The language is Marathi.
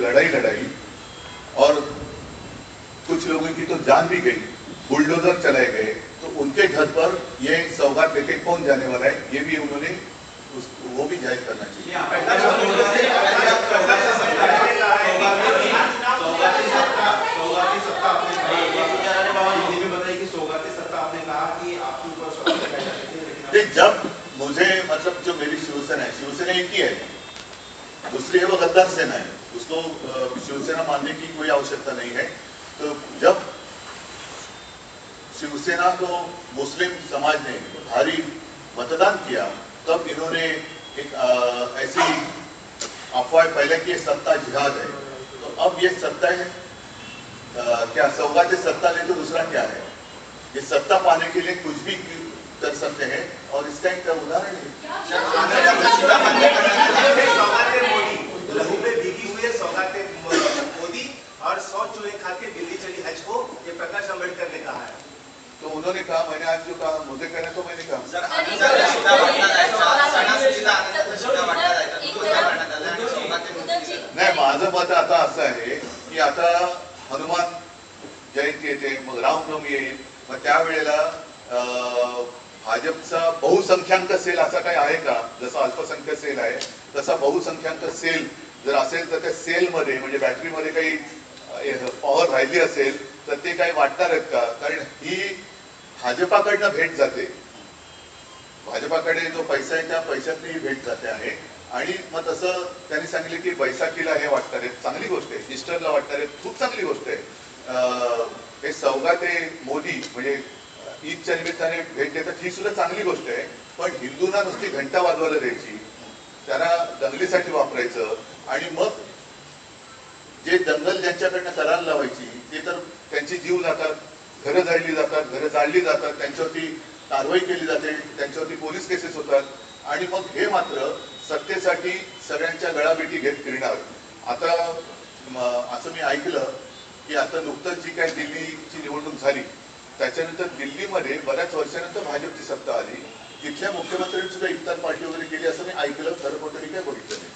लड़ाई लड़ाई और कुछ लोगों की तो जान भी गई, बुलडोजर चलाए गए, तो उनके घर पर ये सौगात लेके कौन जाने वाला है, ये भी उन्होंने वो भी जाहिर करना चाहिए। जब मुझे मतलब जो मेरी शिवसेना एक ही है, दूसरी है वो गद्दार सेना है, उसको शिवसेना मानने की कोई आवश्यकता नहीं है। तो जब शिवसेना को मुस्लिम समाज ने भारी मतदान किया, तब इन्होंने एक ऐसी अफवाह फैलाई कि ये सत्ता जिहाद है। तो अब ये सत्ता है क्या सौगात सत्ता ले तो दूसरा क्या है? ये सत्ता पाने के लिए कुछ भी कर सकते हैं और इसका एक उदाहरण है। लहू में भीगी हुई है सौगात मोदी और 100 चूहे खा के दिल्ली चली हज को, ये प्रकाश अंबेडकर ने कहा है। तो उन्होंने कहा, मैंने आज जो कहा मुझे कहना तो मैंने कहा नाही, माझं मत आता असं आहे की आता हनुमान जयंती येते, मग रामनवमी येईल, मग त्यावेळेला भाजपचा बहुसंख्याक सेल असा काही आहे का? जसा अल्पसंख्याक सेल आहे तसा बहुसंख्याक सेल जर असेल तर त्या सेलमध्ये म्हणजे बॅटरीमध्ये काही पॉवर राहिली असेल तर ते काही वाटणार आहेत का? कारण ही भाजपाकडनं भेट जाते, भाजपाकडे जो पैसा आहे त्या पैशातली ही भेट जाते आहे। आणि मग तसं त्यांनी सांगितलं की बैसाखीला हे वाटणार आहे, चांगली गोष्ट आहे, ईस्टरला वाटणार आहे, खूप चांगली गोष्ट आहे। हे सौगाते मोदी म्हणजे ईदच्या निमित्ताने भेट देतात, ही सुद्धा चांगली गोष्ट आहे। पण हिंदूंना नुसती घंटा वाजवायला द्यायची, त्यांना दंगलीसाठी वापरायचं आणि मग जे दंगल ज्यांच्याकडनं करायला लावायची ते तर त्यांची जीव जातात, घरं जाळली जातात, त्यांच्यावरती कारवाई केली जाते, त्यांच्यावरती पोलीस केसेस होतात आणि मग हे मात्र सत्तेसाठी सगळ्यांच्या गळाभेटी घेत फिरणार। आता असं मी ऐकलं की आता नुकतंच जी काही दिल्लीची निवडणूक झाली त्याच्यानंतर दिल्लीमध्ये बऱ्याच वर्षानंतर भाजपची सत्ता आली, तिथल्या मुख्यमंत्र्यांनी सुद्धा इफ्तार पार्टी वगैरे केली असं मी ऐकलं, खरं खोटं मी काय बघितलं नाही।